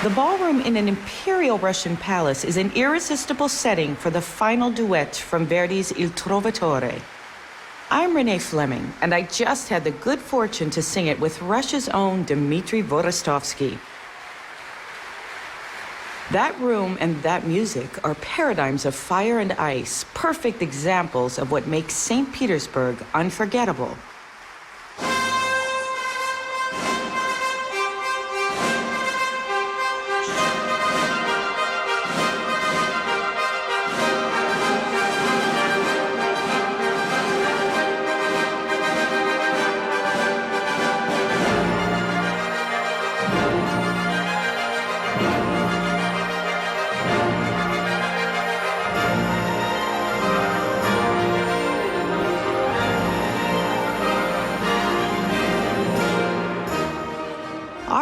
The ballroom in an imperial Russian palace is an irresistible setting for the final duet from Verdi's Il Trovatore. I'm Renee Fleming, and I just had the good fortune to sing it with Russia's own Dimitri Hvorostovsky. That room and that music are paradigms of fire and ice, perfect examples of what makes St. Petersburg unforgettable.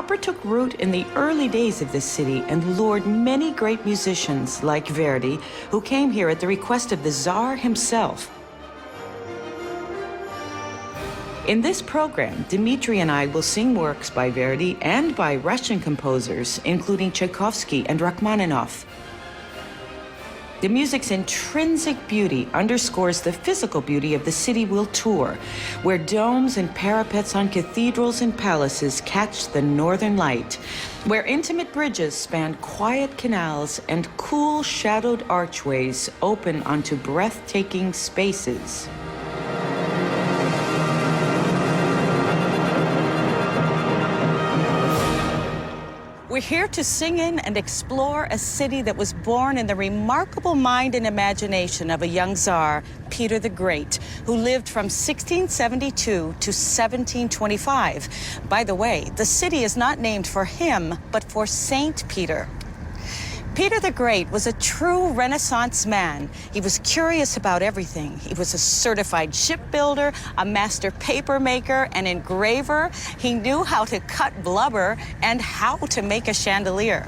Opera took root in the early days of this city and lured many great musicians like Verdi, who came here at the request of the Tsar himself. In this program, Dimitri and I will sing works by Verdi and by Russian composers, including Tchaikovsky and Rachmaninoff. The music's intrinsic beauty underscores the physical beauty of the city we'll tour, where domes and parapets on cathedrals and palaces catch the northern light, where intimate bridges span quiet canals and cool shadowed archways open onto breathtaking spaces. We're here to sing in and explore a city that was born in the remarkable mind and imagination of a young Tsar, Peter the Great, who lived from 1672 to 1725. By the way, the city is not named for him, but for Saint Peter. Peter the Great was a true Renaissance man. He was curious about everything. He was a certified shipbuilder, a master paper maker, an engraver. He knew how to cut blubber and how to make a chandelier.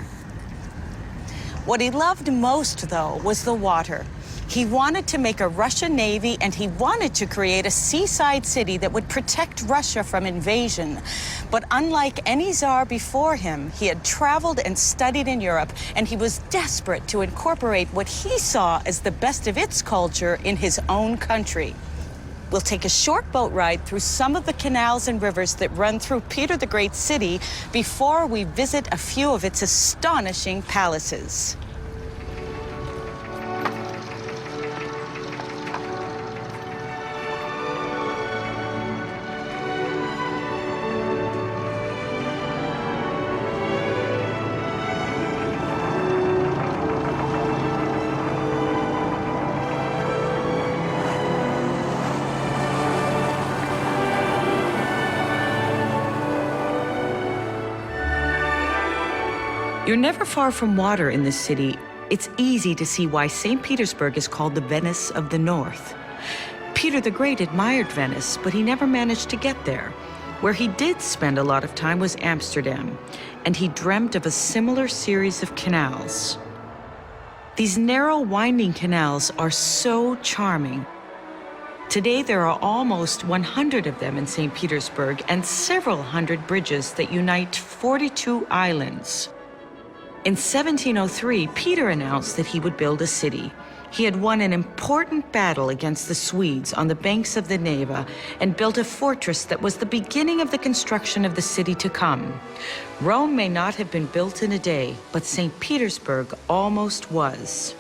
What he loved most, though, was the water. He wanted to make a Russian navy, and he wanted to create a seaside city that would protect Russia from invasion. But unlike any Tsar before him, he had traveled and studied in Europe, and he was desperate to incorporate what he saw as the best of its culture in his own country. We'll take a short boat ride through some of the canals and rivers that run through Peter the Great's city before we visit a few of its astonishing palaces. You're never far from water in this city. It's easy to see why St. Petersburg is called the Venice of the North. Peter the Great admired Venice, but he never managed to get there. Where he did spend a lot of time was Amsterdam, and he dreamt of a similar series of canals. These narrow, winding canals are so charming. Today, there are almost 100 of them in St. Petersburg and several hundred bridges that unite 42 islands. In 1703, Peter announced that he would build a city. He had won an important battle against the Swedes on the banks of the Neva and built a fortress that was the beginning of the construction of the city to come. Rome may not have been built in a day, but St. Petersburg almost was.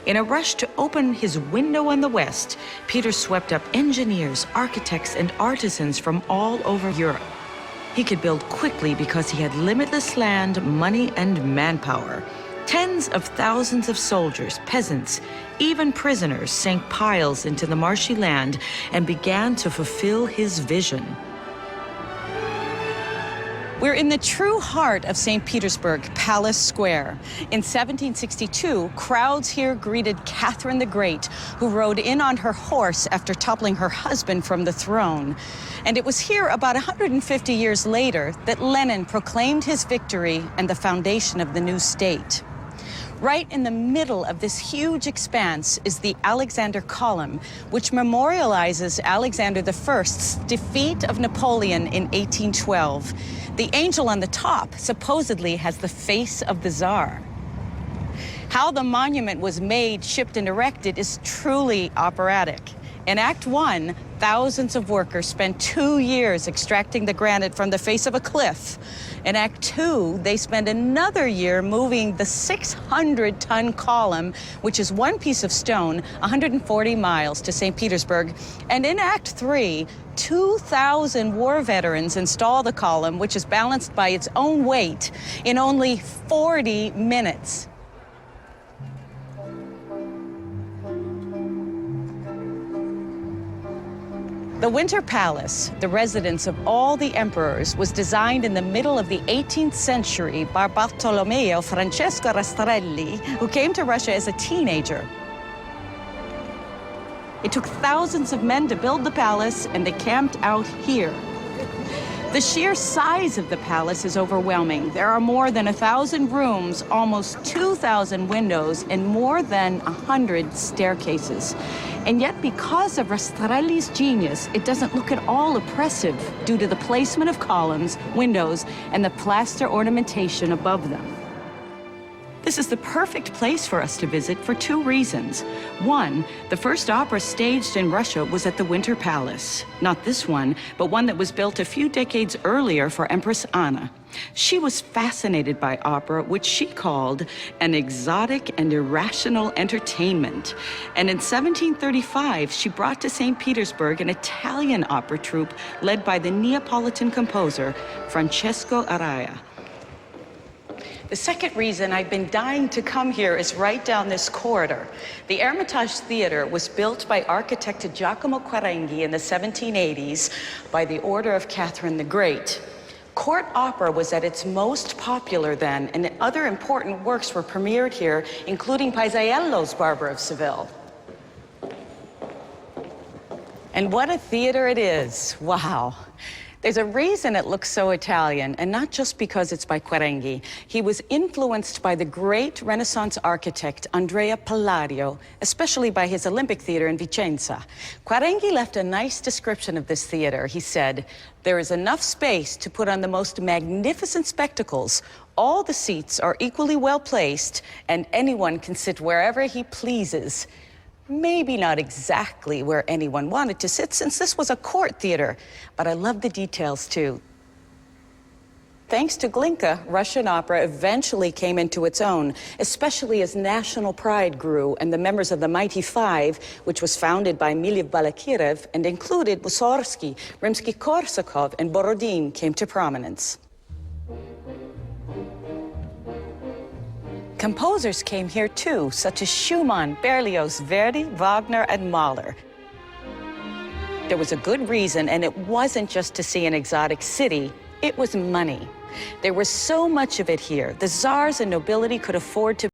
In a rush to open his window on the west, Peter swept up engineers, architects, and artisans from all over Europe. He could build quickly because he had limitless land, money, and manpower. Tens of thousands of soldiers, peasants, even prisoners sank piles into the marshy land and began to fulfill his vision. We're in the true heart of St. Petersburg, Palace Square. In 1762, crowds here greeted Catherine the Great, who rode in on her horse after toppling her husband from the throne. And it was here about 150 years later that Lenin proclaimed his victory and the foundation of the new state. Right in the middle of this huge expanse is the Alexander Column, which memorializes Alexander I's defeat of Napoleon in 1812. The angel on the top supposedly has the face of the Tsar. How the monument was made, shipped, and erected is truly operatic. In Act 1, thousands of workers spent 2 years extracting the granite from the face of a cliff. In Act 2, they spend another year moving the 600-ton column, which is one piece of stone, 140 miles to St. Petersburg. And in Act 3, 2,000 war veterans install the column, which is balanced by its own weight, in only 40 minutes. The Winter Palace, the residence of all the emperors, was designed in the middle of the 18th century by Bartolomeo Francesco Rastrelli, who came to Russia as a teenager. It took thousands of men to build the palace, and they camped out here. The sheer size of the palace is overwhelming. There are more than 1,000 rooms, almost 2,000 windows, and more than 100 staircases. And yet, because of Rastrelli's genius, it doesn't look at all oppressive due to the placement of columns, windows, and the plaster ornamentation above them. This is the perfect place for us to visit for 2 reasons. One, the first opera staged in Russia was at the Winter Palace. Not this one, but one that was built a few decades earlier for Empress Anna. She was fascinated by opera, which she called an exotic and irrational entertainment. And in 1735, she brought to St. Petersburg an Italian opera troupe led by the Neapolitan composer Francesco Araya. The second reason I've been dying to come here is right down this corridor. The Hermitage Theater was built by architect Giacomo Quarenghi in the 1780s by the order of Catherine the Great. Court opera was at its most popular then, and other important works were premiered here, including Paisiello's Barber of Seville. And what a theater it is. Wow. There's a reason it looks so Italian, and not just because it's by Quarenghi. He was influenced by the great Renaissance architect Andrea Palladio, especially by his Olympic Theater in Vicenza. Quarenghi left a nice description of this theater. He said, "There is enough space to put on the most magnificent spectacles. All the seats are equally well placed, and anyone can sit wherever he pleases." Maybe not exactly where anyone wanted to sit, since this was a court theater, but I love the details too. Thanks to Glinka, Russian opera eventually came into its own, especially as national pride grew and the members of the Mighty Five, which was founded by Milyev Balakirev and included Mussorgsky, Rimsky-Korsakov, and Borodin, came to prominence. Composers came here too, such as Schumann, Berlioz, Verdi, Wagner, and Mahler. There was a good reason, and it wasn't just to see an exotic city, it was money. There was so much of it here. The czars and nobility could afford to